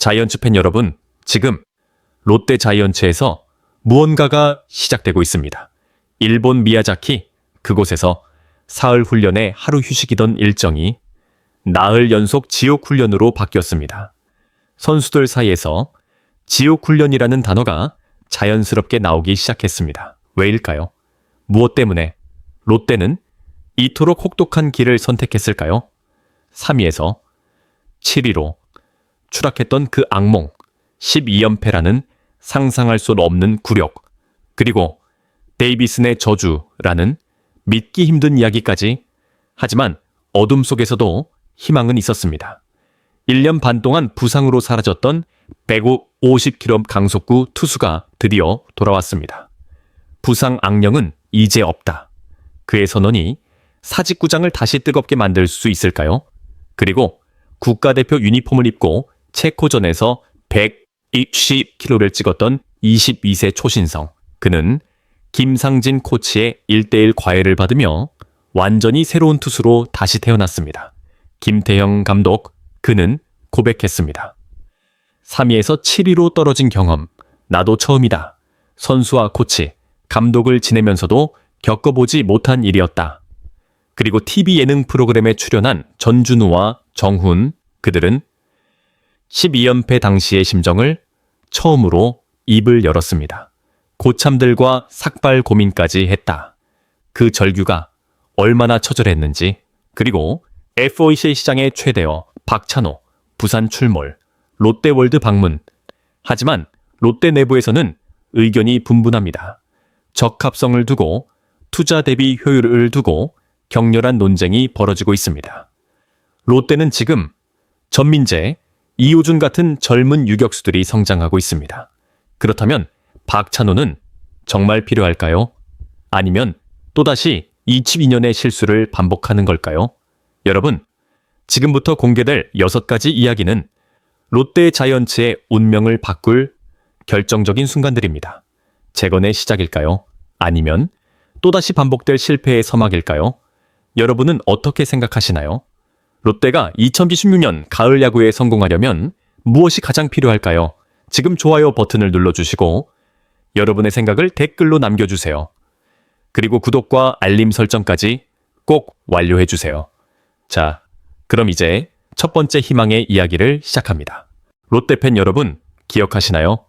자이언츠 팬 여러분, 지금 롯데 자이언츠에서 무언가가 시작되고 있습니다. 일본 미야자키, 그곳에서 사흘 훈련의 하루 휴식이던 일정이 나흘 연속 지옥 훈련으로 바뀌었습니다. 선수들 사이에서 지옥 훈련이라는 단어가 자연스럽게 나오기 시작했습니다. 왜일까요? 무엇 때문에 롯데는 이토록 혹독한 길을 선택했을까요? 3위에서 7위로 추락했던 그 악몽, 12연패라는 상상할 수 없는 굴욕, 그리고 데이비슨의 저주라는 믿기 힘든 이야기까지. 하지만 어둠 속에서도 희망은 있었습니다. 1년 반 동안 부상으로 사라졌던 150km 강속구 투수가 드디어 돌아왔습니다. 부상 악령은 이제 없다. 그의 선언이 사직구장을 다시 뜨겁게 만들 수 있을까요? 그리고 국가대표 유니폼을 입고 체코전에서 120km를 찍었던 22세 초신성. 그는 김상진 코치의 1:1 과외를 받으며 완전히 새로운 투수로 다시 태어났습니다. 김태형 감독, 그는 고백했습니다. 3위에서 7위로 떨어진 경험, 나도 처음이다. 선수와 코치, 감독을 지내면서도 겪어보지 못한 일이었다. 그리고 TV 예능 프로그램에 출연한 전준우와 정훈, 그들은 12연패 당시의 심정을 처음으로 입을 열었습니다. 고참들과 삭발 고민까지 했다. 그 절규가 얼마나 처절했는지. 그리고 FOC 시장의 최대어 박찬호, 부산 출몰, 롯데월드 방문. 하지만 롯데 내부에서는 의견이 분분합니다. 적합성을 두고 투자 대비 효율을 두고 격렬한 논쟁이 벌어지고 있습니다. 롯데는 지금 전민재, 이호준 같은 젊은 유격수들이 성장하고 있습니다. 그렇다면 박찬호는 정말 필요할까요? 아니면 또다시 22년의 실수를 반복하는 걸까요? 여러분, 지금부터 공개될 6가지 이야기는 롯데 자이언츠의 운명을 바꿀 결정적인 순간들입니다. 재건의 시작일까요? 아니면 또다시 반복될 실패의 서막일까요? 여러분은 어떻게 생각하시나요? 롯데가 2026년 가을 야구에 성공하려면 무엇이 가장 필요할까요? 지금 좋아요 버튼을 눌러주시고 여러분의 생각을 댓글로 남겨주세요. 그리고 구독과 알림 설정까지 꼭 완료해주세요. 자, 그럼 이제 첫 번째 희망의 이야기를 시작합니다. 롯데팬 여러분, 기억하시나요?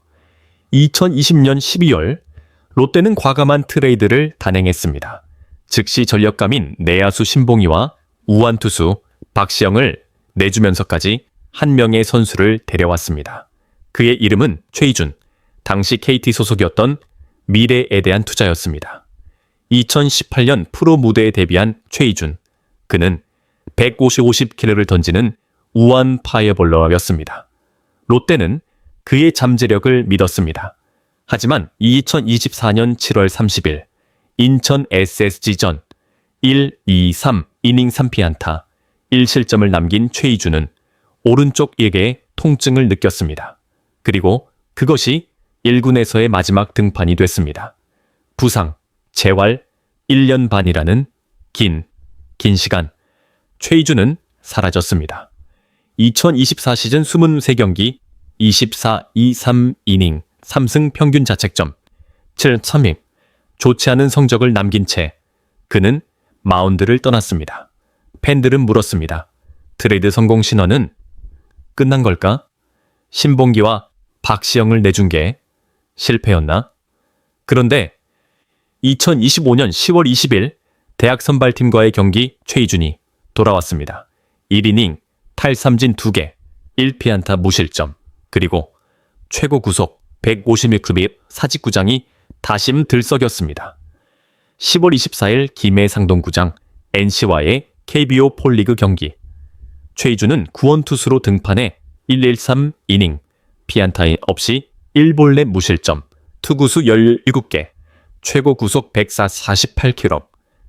2020년 12월 롯데는 과감한 트레이드를 단행했습니다. 즉시 전력감인 내야수 신봉희와 우완투수 박시영을 내주면서까지 한 명의 선수를 데려왔습니다. 그의 이름은 최희준, 당시 KT 소속이었던 미래에 대한 투자였습니다. 2018년 프로 무대에 데뷔한 최희준, 그는 150km를 던지는 우완 파이어볼러였습니다. 롯데는 그의 잠재력을 믿었습니다. 하지만 2024년 7월 30일 인천 SSG전 1, 2, 3 이닝 3피안타 1실점을 남긴 최희준은 오른쪽 일개에 통증을 느꼈습니다. 그리고 그것이 1군에서의 마지막 등판이 됐습니다. 부상, 재활, 1년 반이라는 긴 시간, 최희준은 사라졌습니다. 2024 시즌 23경기 24, 2, 3 이닝 3승 평균 자책점 7.3입, 좋지 않은 성적을 남긴 채 그는 마운드를 떠났습니다. 팬들은 물었습니다. 트레이드 성공 신화는 끝난 걸까? 신봉기와 박시영을 내준 게 실패였나? 그런데 2025년 10월 20일 대학 선발팀과의 경기 최희준이 돌아왔습니다. 1이닝 탈삼진 2개, 1피안타 무실점, 그리고 최고 구속 151km 사직구장이 다심 들썩였습니다. 10월 24일 김해상동구장 NC와의 KBO 폴리그 경기. 최희준은 구원투수로 등판해 113 이닝, 피안타 없이 1볼넷 무실점, 투구수 17개, 최고 구속 148km,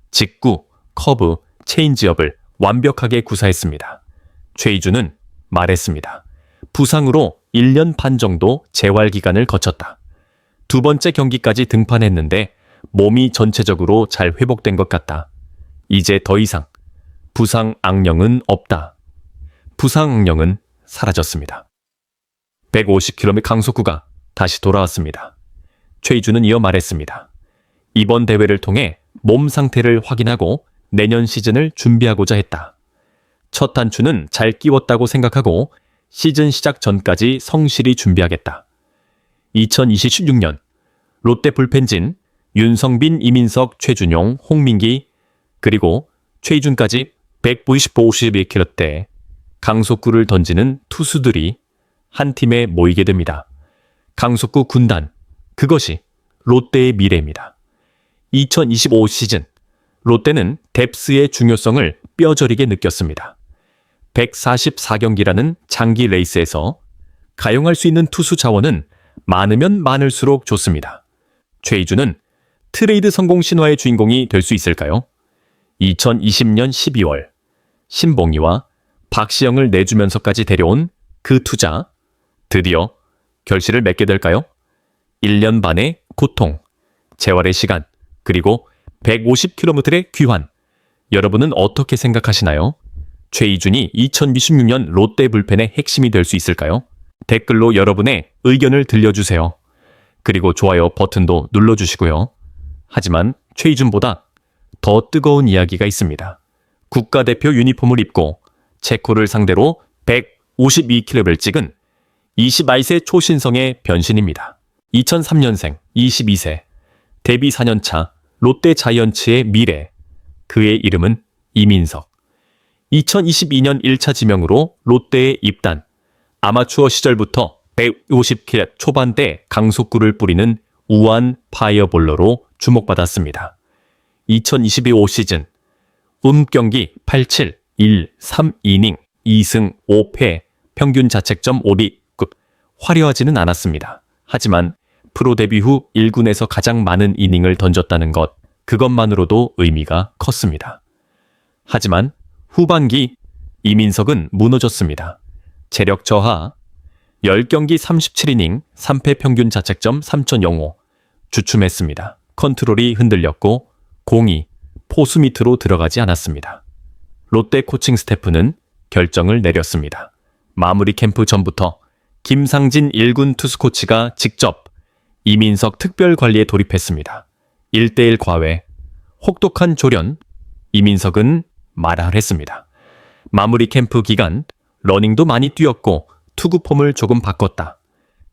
직구, 커브, 체인지업을 완벽하게 구사했습니다. 최희준은 말했습니다. 부상으로 1년 반 정도 재활 기간을 거쳤다. 두 번째 경기까지 등판했는데 몸이 전체적으로 잘 회복된 것 같다. 이제 더 이상 부상 악령은 없다. 부상 악령은 사라졌습니다. 150km의 강속구가 다시 돌아왔습니다. 최희준은 이어 말했습니다. 이번 대회를 통해 몸 상태를 확인하고 내년 시즌을 준비하고자 했다. 첫 단추는 잘 끼웠다고 생각하고 시즌 시작 전까지 성실히 준비하겠다. 2026년 롯데 불펜진 윤성빈, 이민석, 최준용, 홍민기 그리고 최희준까지 195-51km대 강속구를 던지는 투수들이 한 팀에 모이게 됩니다. 강속구 군단, 그것이 롯데의 미래입니다. 2025 시즌 롯데는 뎁스의 중요성을 뼈저리게 느꼈습니다. 144경기라는 장기 레이스에서 가용할 수 있는 투수 자원은 많으면 많을수록 좋습니다. 최희준은 트레이드 성공 신화의 주인공이 될 수 있을까요? 2020년 12월 신봉희와 박시영을 내주면서까지 데려온 그 투자, 드디어 결실을 맺게 될까요? 1년 반의 고통, 재활의 시간, 그리고 150km의 귀환. 여러분은 어떻게 생각하시나요? 최희준이 2026년 롯데 불펜의 핵심이 될 수 있을까요? 댓글로 여러분의 의견을 들려주세요. 그리고 좋아요 버튼도 눌러주시고요. 하지만 최희준보다 더 뜨거운 이야기가 있습니다. 국가대표 유니폼을 입고 체코를 상대로 152km를 찍은 22세 초신성의 변신입니다. 2003년생 22세 데뷔 4년차 롯데 자이언츠의 미래, 그의 이름은 이민석. 2022년 1차 지명으로 롯데에 입단. 아마추어 시절부터 150km 초반대 강속구를 뿌리는 우아한 파이어볼러로 주목받았습니다. 2025 시즌 경기 8-7, 1-3이닝 2승 5패, 평균 자책점 5리급. 화려하지는 않았습니다. 하지만 프로 데뷔 후 1군에서 가장 많은 이닝을 던졌다는 것, 그것만으로도 의미가 컸습니다. 하지만 후반기 이민석은 무너졌습니다. 체력 저하, 10경기 37이닝 3패, 평균 자책점 3.05, 주춤했습니다. 컨트롤이 흔들렸고 공이 포수 밑으로 들어가지 않았습니다. 롯데 코칭 스태프는 결정을 내렸습니다. 마무리 캠프 전부터 김상진 1군 투수 코치가 직접 이민석 특별 관리에 돌입했습니다. 1대1 과외, 혹독한 조련, 이민석은 말할했습니다. 마무리 캠프 기간 러닝도 많이 뛰었고 투구 폼을 조금 바꿨다.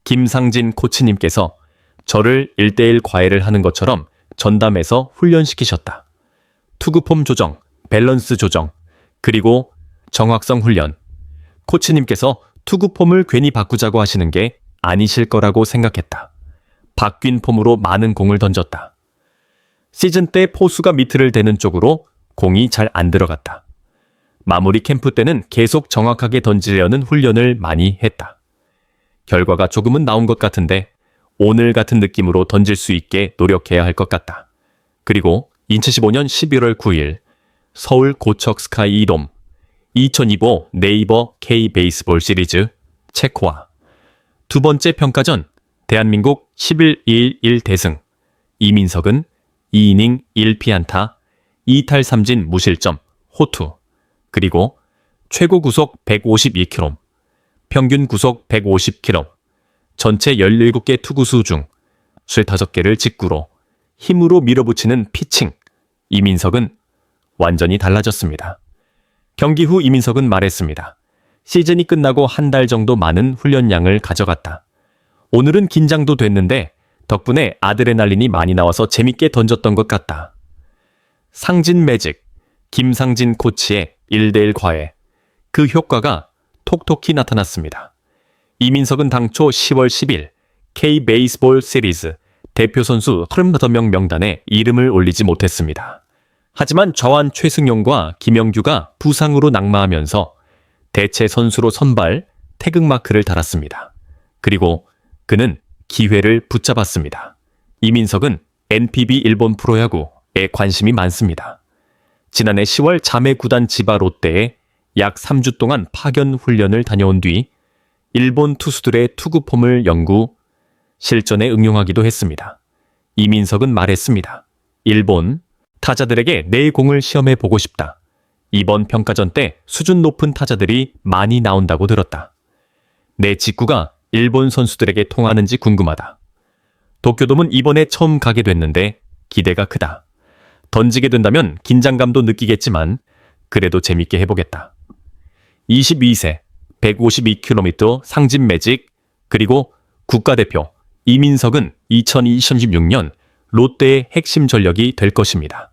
김상진 코치님께서 저를 1대1 과외를 하는 것처럼 전담해서 훈련시키셨다. 투구 폼 조정, 밸런스 조정, 그리고 정확성 훈련. 코치님께서 투구 폼을 괜히 바꾸자고 하시는 게 아니실 거라고 생각했다. 바뀐 폼으로 많은 공을 던졌다. 시즌 때 포수가 미트를 대는 쪽으로 공이 잘 안 들어갔다. 마무리 캠프 때는 계속 정확하게 던지려는 훈련을 많이 했다. 결과가 조금은 나온 것 같은데 오늘 같은 느낌으로 던질 수 있게 노력해야 할 것 같다. 그리고 2015년 11월 9일 서울 고척 스카이 돔 2025 네이버 K 베이스볼 시리즈 체코와 두 번째 평가전 대한민국 11-2-1 대승. 이민석은 2이닝 1피안타 2탈 3진 무실점 호투, 그리고 최고 구속 152km, 평균 구속 150km, 전체 17개 투구수 중 55개를 직구로 힘으로 밀어붙이는 피칭. 이민석은 완전히 달라졌습니다. 경기 후 이민석은 말했습니다. 시즌이 끝나고 한 달 정도 많은 훈련량을 가져갔다. 오늘은 긴장도 됐는데 덕분에 아드레날린이 많이 나와서 재밌게 던졌던 것 같다. 상진 매직, 김상진 코치의 1대1 과외. 그 효과가 톡톡히 나타났습니다. 이민석은 당초 10월 10일 K 베이스볼 시리즈 대표 선수 35명 명단에 이름을 올리지 못했습니다. 하지만 저한 최승용과 김영규가 부상으로 낙마하면서 대체 선수로 선발 태극마크를 달았습니다. 그리고 그는 기회를 붙잡았습니다. 이민석은 NPB 일본 프로야구에 관심이 많습니다. 지난해 10월 자매 구단 지바 롯데에 약 3주 동안 파견 훈련을 다녀온 뒤 일본 투수들의 투구 폼을 연구, 실전에 응용하기도 했습니다. 이민석은 말했습니다. 일본 타자들에게 내 공을 시험해 보고 싶다. 이번 평가전 때 수준 높은 타자들이 많이 나온다고 들었다. 내 직구가 일본 선수들에게 통하는지 궁금하다. 도쿄돔은 이번에 처음 가게 됐는데 기대가 크다. 던지게 된다면 긴장감도 느끼겠지만 그래도 재밌게 해보겠다. 22세, 152km 상진 매직, 그리고 국가대표 이민석은 2026년 롯데의 핵심 전력이 될 것입니다.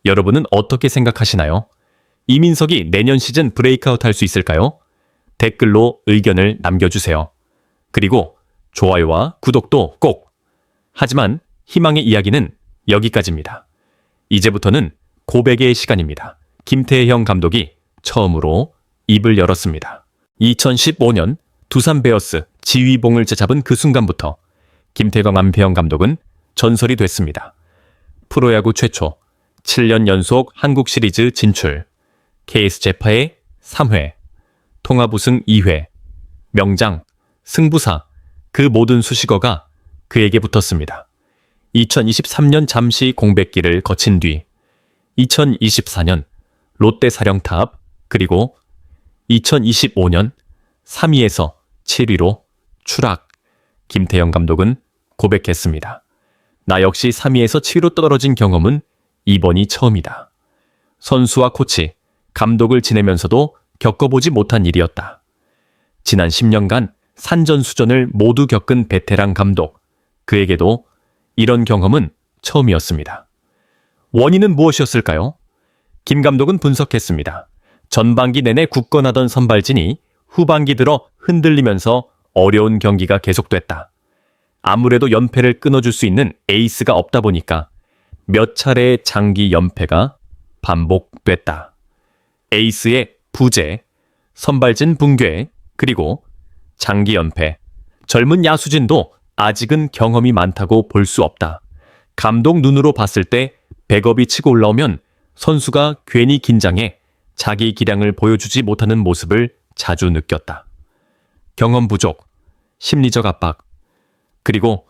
여러분은 어떻게 생각하시나요? 이민석이 내년 시즌 브레이크아웃 할 수 있을까요? 댓글로 의견을 남겨주세요. 그리고 좋아요와 구독도 꼭! 하지만 희망의 이야기는 여기까지입니다. 이제부터는 고백의 시간입니다. 김태형 감독이 처음으로 입을 열었습니다. 2015년 두산 베어스 지휘봉을 잡은 그 순간부터 김태형 안평 감독은 전설이 됐습니다. 프로야구 최초 7년 연속 한국 시리즈 진출, KS 제파의 3회, 통합 우승 2회, 명장, 승부사, 그 모든 수식어가 그에게 붙었습니다. 2023년 잠시 공백기를 거친 뒤 2024년 롯데 사령탑, 그리고 2025년 3위에서 7위로 추락. 김태형 감독은 고백했습니다. 나 역시 3위에서 7위로 떨어진 경험은 이번이 처음이다. 선수와 코치, 감독을 지내면서도 겪어보지 못한 일이었다. 지난 10년간 산전수전을 모두 겪은 베테랑 감독, 그에게도 이런 경험은 처음이었습니다. 원인은 무엇이었을까요? 김 감독은 분석했습니다. 전반기 내내 굳건하던 선발진이 후반기 들어 흔들리면서 어려운 경기가 계속됐다. 아무래도 연패를 끊어줄 수 있는 에이스가 없다 보니까 몇 차례의 장기 연패가 반복됐다. 에이스의 부재, 선발진 붕괴, 그리고 장기 연패. 젊은 야수진도 아직은 경험이 많다고 볼 수 없다. 감독 눈으로 봤을 때 백업이 치고 올라오면 선수가 괜히 긴장해 자기 기량을 보여주지 못하는 모습을 자주 느꼈다. 경험 부족, 심리적 압박, 그리고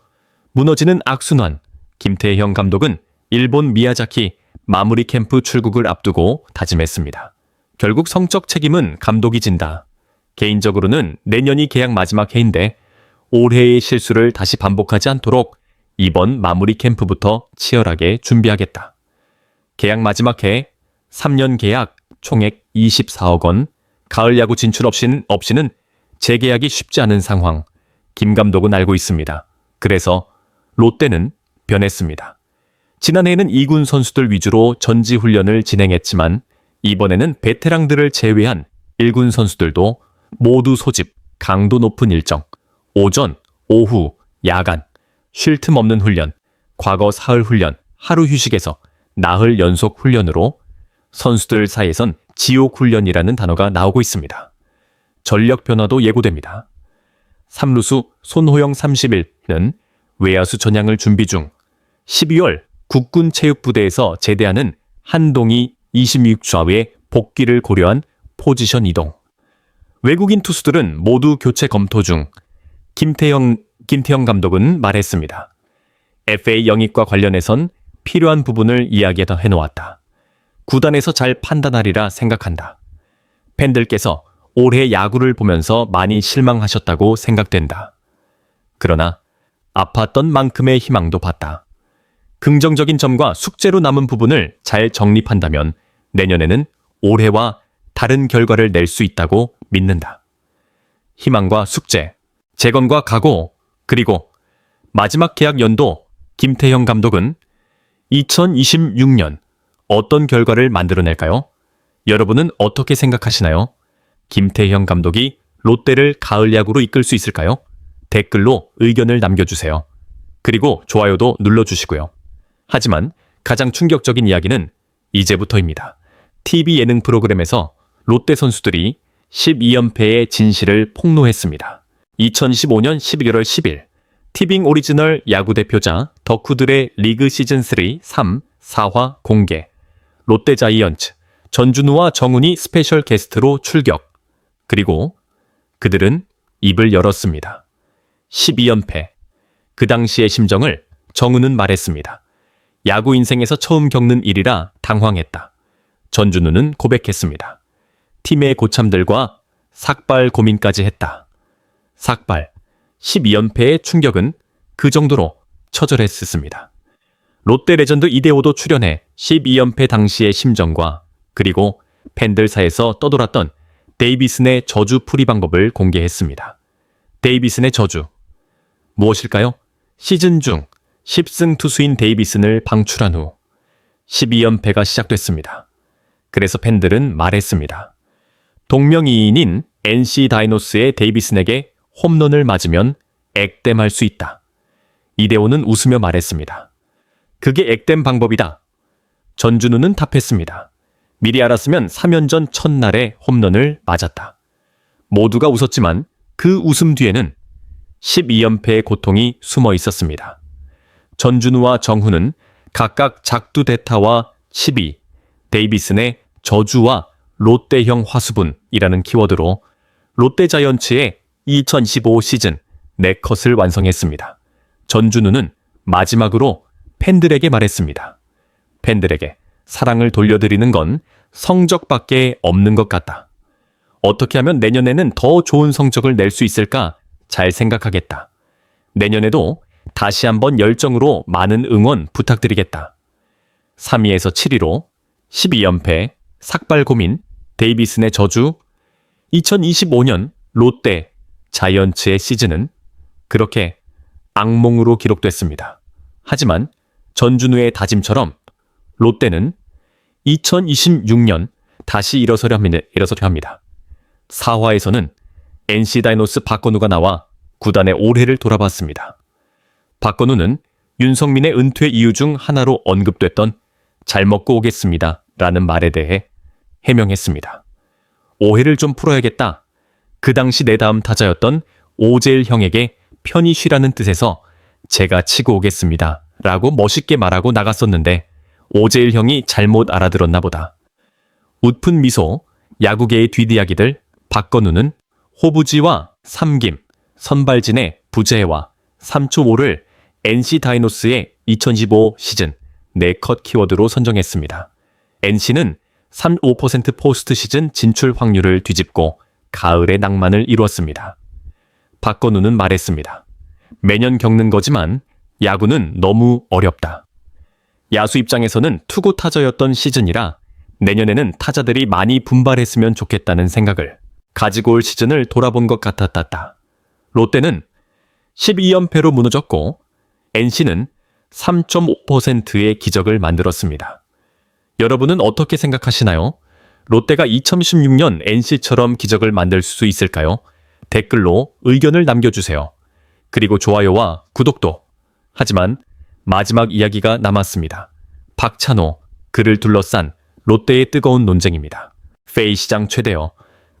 무너지는 악순환. 김태형 감독은 일본 미야자키 마무리 캠프 출국을 앞두고 다짐했습니다. 결국 성적 책임은 감독이 진다. 개인적으로는 내년이 계약 마지막 해인데 올해의 실수를 다시 반복하지 않도록 이번 마무리 캠프부터 치열하게 준비하겠다. 계약 마지막 해 3년 계약 총액 24억 원, 가을 야구 진출 없이는 재계약이 쉽지 않은 상황. 김 감독은 알고 있습니다. 그래서 롯데는 변했습니다. 지난해에는 2군 선수들 위주로 전지훈련을 진행했지만 이번에는 베테랑들을 제외한 1군 선수들도 모두 소집, 강도 높은 일정, 오전, 오후, 야간, 쉴 틈 없는 훈련, 과거 사흘 훈련, 하루 휴식에서 나흘 연속 훈련으로 선수들 사이에선 지옥 훈련이라는 단어가 나오고 있습니다. 전력 변화도 예고됩니다. 3루수 손호영 30일은 외야수 전향을 준비 중, 12월 국군 체육부대에서 제대하는 한동희 26좌의 복귀를 고려한 포지션 이동. 외국인 투수들은 모두 교체 검토 중. 김태형 감독은 말했습니다. FA 영입과 관련해선 필요한 부분을 이야기해 놓았다. 구단에서 잘 판단하리라 생각한다. 팬들께서 올해 야구를 보면서 많이 실망하셨다고 생각된다. 그러나 아팠던 만큼의 희망도 봤다. 긍정적인 점과 숙제로 남은 부분을 잘 정립한다면 내년에는 올해와 다른 결과를 낼 수 있다고 믿는다. 희망과 숙제, 재건과 각오, 그리고 마지막 계약 연도. 김태형 감독은 2026년 어떤 결과를 만들어낼까요? 여러분은 어떻게 생각하시나요? 김태형 감독이 롯데를 가을 야구로 이끌 수 있을까요? 댓글로 의견을 남겨주세요. 그리고 좋아요도 눌러주시고요. 하지만 가장 충격적인 이야기는 이제부터입니다. TV 예능 프로그램에서 롯데 선수들이 12연패의 진실을 폭로했습니다. 2015년 12월 10일 티빙 오리지널 야구 대표자 덕후들의 리그 시즌3 3, 4화 공개. 롯데 자이언츠 전준우와 정훈이 스페셜 게스트로 출격. 그리고 그들은 입을 열었습니다. 12연패. 그 당시의 심정을 정훈은 말했습니다. 야구 인생에서 처음 겪는 일이라 당황했다. 전준우는 고백했습니다. 팀의 고참들과 삭발 고민까지 했다. 삭발, 12연패의 충격은 그 정도로 처절했었습니다. 롯데 레전드 이대호도 출연해 12연패 당시의 심정과 그리고 팬들 사이에서 떠돌았던 데이비슨의 저주 풀이 방법을 공개했습니다. 데이비슨의 저주. 무엇일까요? 시즌 중 10승 투수인 데이비슨을 방출한 후 12연패가 시작됐습니다. 그래서 팬들은 말했습니다. 동명이인인 NC 다이노스의 데이비슨에게 홈런을 맞으면 액땜할 수 있다. 이대호는 웃으며 말했습니다. 그게 액땜 방법이다. 전준우는 답했습니다. 미리 알았으면 3연전 첫날에 홈런을 맞았다. 모두가 웃었지만 그 웃음 뒤에는 12연패의 고통이 숨어 있었습니다. 전준우와 정훈은 각각 작두대타와 12, 데이비슨의 저주와 롯데형 화수분이라는 키워드로 롯데자이언츠의 2025 시즌 4컷을 완성했습니다. 전준우는 마지막으로 팬들에게 말했습니다. 팬들에게 사랑을 돌려드리는 건 성적밖에 없는 것 같다. 어떻게 하면 내년에는 더 좋은 성적을 낼 수 있을까 잘 생각하겠다. 내년에도 다시 한번 열정으로 많은 응원 부탁드리겠다. 3위에서 7위로 12연패, 삭발 고민, 데이비슨의 저주, 2025년 롯데, 자이언츠의 시즌은 그렇게 악몽으로 기록됐습니다. 하지만 전준우의 다짐처럼 롯데는 2026년 다시 일어서려 합니다. 4화에서는 NC 다이노스 박건우가 나와 구단의 올해를 돌아봤습니다. 박건우는 윤석민의 은퇴 이유 중 하나로 언급됐던 잘 먹고 오겠습니다 라는 말에 대해 해명했습니다. 오해를 좀 풀어야겠다. 그 당시 내 다음 타자였던 오재일 형에게 편히 쉬라는 뜻에서 제가 치고 오겠습니다 라고 멋있게 말하고 나갔었는데 오재일 형이 잘못 알아들었나 보다. 웃픈 미소, 야구계의 뒷이야기들, 박건우는 호부지와 삼김, 선발진의 부재와 3초5를 NC 다이노스의 2015 시즌 4컷 키워드로 선정했습니다. NC는 35% 포스트 시즌 진출 확률을 뒤집고 가을의 낭만을 이루었습니다. 박건우는 말했습니다. 매년 겪는 거지만 야구는 너무 어렵다. 야수 입장에서는 투구 타자였던 시즌이라 내년에는 타자들이 많이 분발했으면 좋겠다는 생각을 가지고 올 시즌을 돌아본 것 같았다. 롯데는 12연패로 무너졌고 NC는 3.5%의 기적을 만들었습니다. 여러분은 어떻게 생각하시나요? 롯데가 2016년 NC처럼 기적을 만들 수 있을까요? 댓글로 의견을 남겨주세요. 그리고 좋아요와 구독도. 하지만 마지막 이야기가 남았습니다. 박찬호, 그를 둘러싼 롯데의 뜨거운 논쟁입니다. 페이 시장 최대어,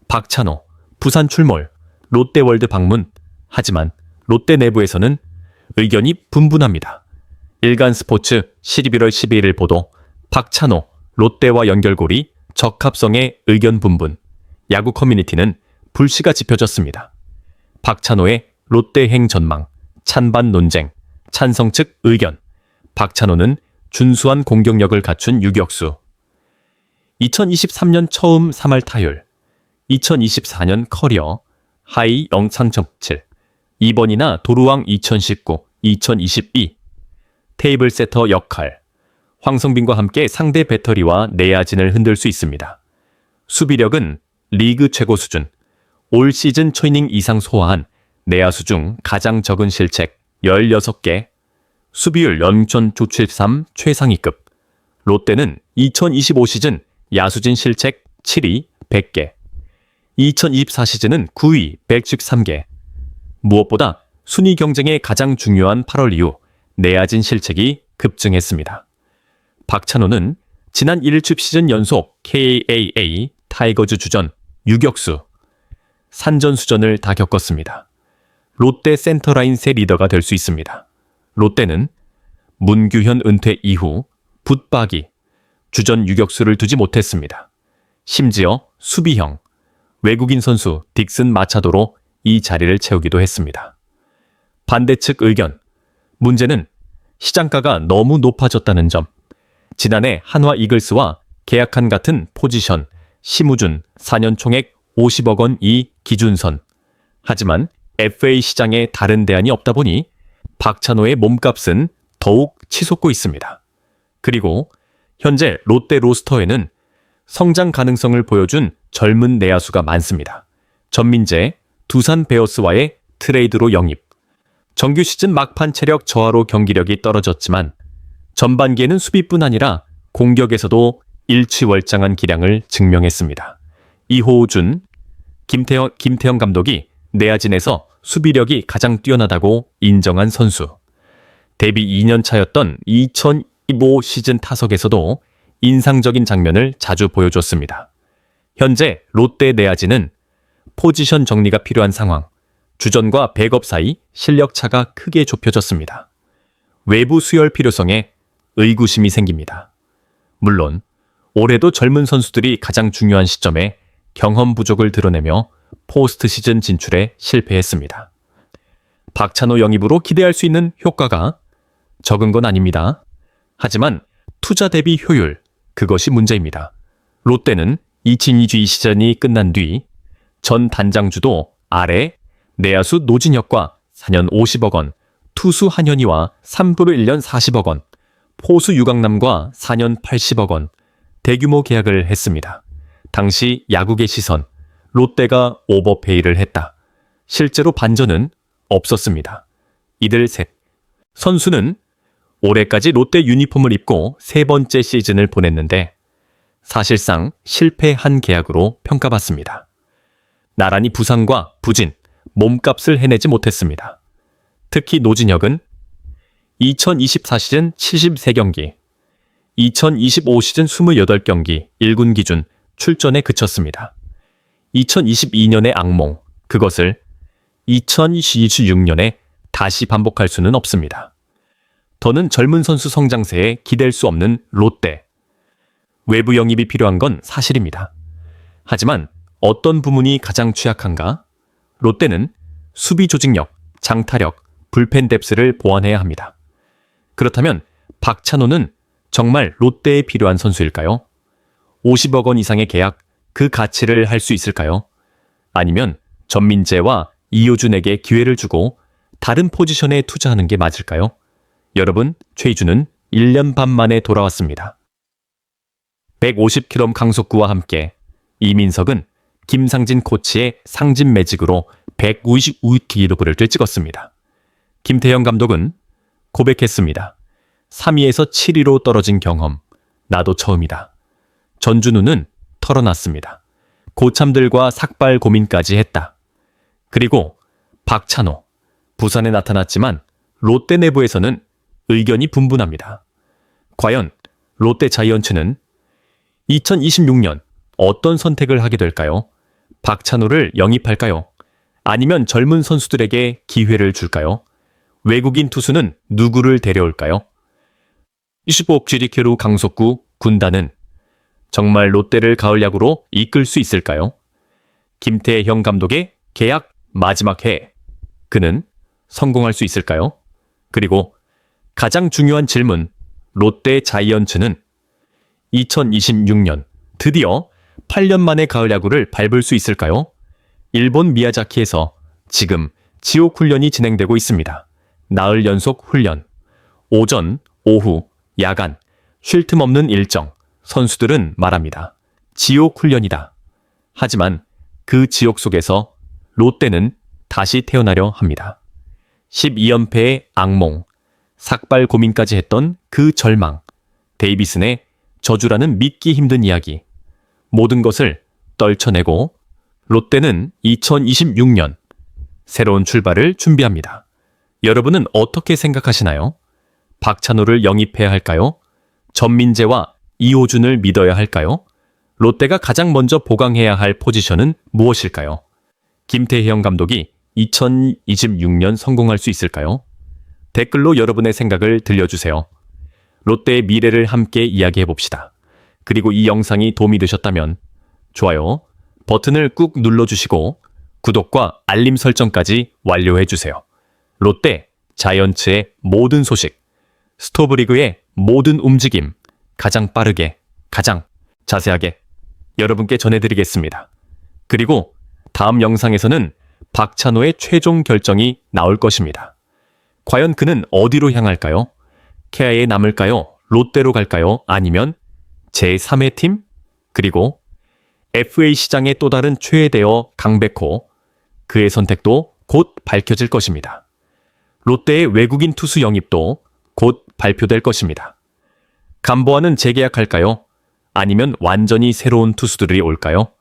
박찬호, 부산 출몰, 롯데월드 방문. 하지만 롯데 내부에서는 의견이 분분합니다. 일간스포츠 11월 12일 보도, 박찬호, 롯데와 연결고리, 적합성의 의견 분분. 야구 커뮤니티는 불씨가 지펴졌습니다. 박찬호의 롯데행 전망, 찬반 논쟁, 찬성 측 의견. 박찬호는 준수한 공격력을 갖춘 유격수. 2023년 처음 3할 타율, 2024년 커리어, 하이 영상점칠, 2번이나 도루왕 2019, 2022. 테이블 세터 역할. 황성빈과 함께 상대 배터리와 내야진을 흔들 수 있습니다. 수비력은 리그 최고 수준. 올 시즌 초이닝 이상 소화한 내야수 중 가장 적은 실책 16개. 수비율 0.973 최상위급. 롯데는 2025 시즌 야수진 실책 7위 100개. 2024 시즌은 9위 113개. 무엇보다 순위 경쟁에 가장 중요한 8월 이후 내야진 실책이 급증했습니다. 박찬호는 지난 1급 시즌 연속 KAA 타이거즈 주전 유격수. 산전수전을 다 겪었습니다. 롯데 센터라인 새 리더가 될 수 있습니다. 롯데는 문규현 은퇴 이후 붙박이, 주전 유격수를 두지 못했습니다. 심지어 수비형, 외국인 선수 딕슨 마차도로 이 자리를 채우기도 했습니다. 반대측 의견, 문제는 시장가가 너무 높아졌다는 점. 지난해 한화 이글스와 계약한 같은 포지션, 심우준 4년 총액 50억 원 이 기준선. 하지만 FA 시장에 다른 대안이 없다 보니 박찬호의 몸값은 더욱 치솟고 있습니다. 그리고 현재 롯데 로스터에는 성장 가능성을 보여준 젊은 내야수가 많습니다. 전민재, 두산 베어스와의 트레이드로 영입. 정규 시즌 막판 체력 저하로 경기력이 떨어졌지만 전반기에는 수비뿐 아니라 공격에서도 일취월장한 기량을 증명했습니다. 이호준, 김태형 감독이 내야진에서 수비력이 가장 뛰어나다고 인정한 선수. 데뷔 2년 차였던 2025 시즌 타석에서도 인상적인 장면을 자주 보여줬습니다. 현재 롯데 내야진은 포지션 정리가 필요한 상황, 주전과 백업 사이 실력 차가 크게 좁혀졌습니다. 외부 수혈 필요성에 의구심이 생깁니다. 물론 올해도 젊은 선수들이 가장 중요한 시점에 경험 부족을 드러내며 포스트 시즌 진출에 실패했습니다. 박찬호 영입으로 기대할 수 있는 효과가 적은 건 아닙니다. 하지만 투자 대비 효율, 그것이 문제입니다. 롯데는 2022 시즌이 끝난 뒤 전 단장주도 아래 내야수 노진혁과 4년 50억 원, 투수 한현희와 3부로 1년 40억 원, 포수 유강남과 4년 80억 원, 대규모 계약을 했습니다. 당시 야구계 시선, 롯데가 오버페이를 했다. 실제로 반전은 없었습니다. 이들 셋. 선수는 올해까지 롯데 유니폼을 입고 세 번째 시즌을 보냈는데 사실상 실패한 계약으로 평가받습니다. 나란히 부상과 부진, 몸값을 해내지 못했습니다. 특히 노진혁은 2024 시즌 73경기, 2025 시즌 28경기 1군 기준 출전에 그쳤습니다. 2022년의 악몽, 그것을 2026년에 다시 반복할 수는 없습니다. 더는 젊은 선수 성장세에 기댈 수 없는 롯데. 외부 영입이 필요한 건 사실입니다. 하지만 어떤 부문이 가장 취약한가? 롯데는 수비 조직력, 장타력, 불펜 뎁스를 보완해야 합니다. 그렇다면 박찬호는 정말 롯데에 필요한 선수일까요? 50억 원 이상의 계약, 그 가치를 할 수 있을까요? 아니면 전민재와 이호준에게 기회를 주고 다른 포지션에 투자하는 게 맞을까요? 여러분, 최희준은 1년 반 만에 돌아왔습니다. 150km 강속구와 함께 이민석은 김상진 코치의 상진 매직으로 155km를 찍었습니다. 김태형 감독은 고백했습니다. 3위에서 7위로 떨어진 경험, 나도 처음이다. 전준우는 털어놨습니다. 고참들과 삭발 고민까지 했다. 그리고 박찬호, 부산에 나타났지만 롯데 내부에서는 의견이 분분합니다. 과연 롯데 자이언츠는 2026년 어떤 선택을 하게 될까요? 박찬호를 영입할까요? 아니면 젊은 선수들에게 기회를 줄까요? 외국인 투수는 누구를 데려올까요? 25억 GDQ로 강속구 군단은 정말 롯데를 가을 야구로 이끌 수 있을까요? 김태형 감독의 계약 마지막 해, 그는 성공할 수 있을까요? 그리고 가장 중요한 질문, 롯데 자이언츠는 2026년 드디어 8년 만에 가을 야구를 밟을 수 있을까요? 일본 미야자키에서 지금 지옥 훈련이 진행되고 있습니다. 나흘 연속 훈련, 오전, 오후, 야간, 쉴 틈 없는 일정, 선수들은 말합니다. 지옥 훈련이다. 하지만 그 지옥 속에서 롯데는 다시 태어나려 합니다. 12연패의 악몽, 삭발 고민까지 했던 그 절망, 데이비슨의 저주라는 믿기 힘든 이야기, 모든 것을 떨쳐내고 롯데는 2026년 새로운 출발을 준비합니다. 여러분은 어떻게 생각하시나요? 박찬호를 영입해야 할까요? 전민재와 이호준을 믿어야 할까요? 롯데가 가장 먼저 보강해야 할 포지션은 무엇일까요? 김태형 감독이 2026년 성공할 수 있을까요? 댓글로 여러분의 생각을 들려주세요. 롯데의 미래를 함께 이야기해봅시다. 그리고 이 영상이 도움이 되셨다면 좋아요 버튼을 꾹 눌러주시고 구독과 알림 설정까지 완료해주세요. 롯데, 자이언츠의 모든 소식, 스토브리그의 모든 움직임, 가장 빠르게, 가장 자세하게 여러분께 전해드리겠습니다. 그리고 다음 영상에서는 박찬호의 최종 결정이 나올 것입니다. 과연 그는 어디로 향할까요? 케아에 남을까요? 롯데로 갈까요? 아니면 제3의 팀? 그리고 FA 시장의 또 다른 최애대어 강백호, 그의 선택도 곧 밝혀질 것입니다. 롯데의 외국인 투수 영입도 곧 발표될 것입니다. 감보아는 재계약할까요? 아니면 완전히 새로운 투수들이 올까요?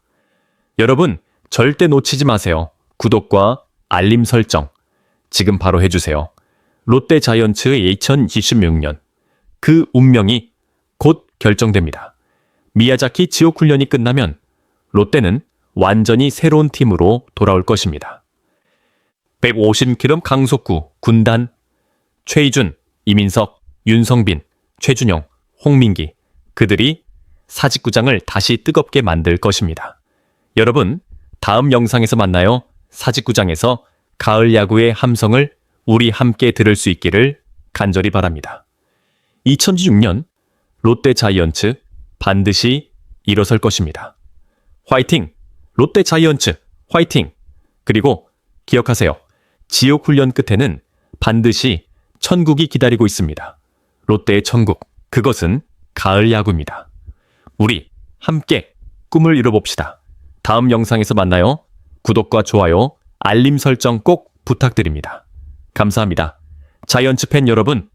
여러분, 절대 놓치지 마세요. 구독과 알림 설정 지금 바로 해주세요. 롯데 자이언츠의 2026년 그 운명이 곧 결정됩니다. 미야자키 지옥 훈련이 끝나면 롯데는 완전히 새로운 팀으로 돌아올 것입니다. 150km 강속구 군단 최희준, 이민석, 윤성빈, 최준영, 홍민기 그들이 사직구장을 다시 뜨겁게 만들 것입니다. 여러분, 다음 영상에서 만나요. 사직구장에서 가을 야구의 함성을 우리 함께 들을 수 있기를 간절히 바랍니다. 2026년 롯데 자이언츠 반드시 일어설 것입니다. 화이팅! 롯데 자이언츠 화이팅! 그리고 기억하세요. 지옥 훈련 끝에는 반드시 천국이 기다리고 있습니다. 롯데의 천국, 그것은 가을 야구입니다. 우리 함께 꿈을 이뤄봅시다. 다음 영상에서 만나요. 구독과 좋아요, 알림 설정 꼭 부탁드립니다. 감사합니다. 자이언츠 팬 여러분,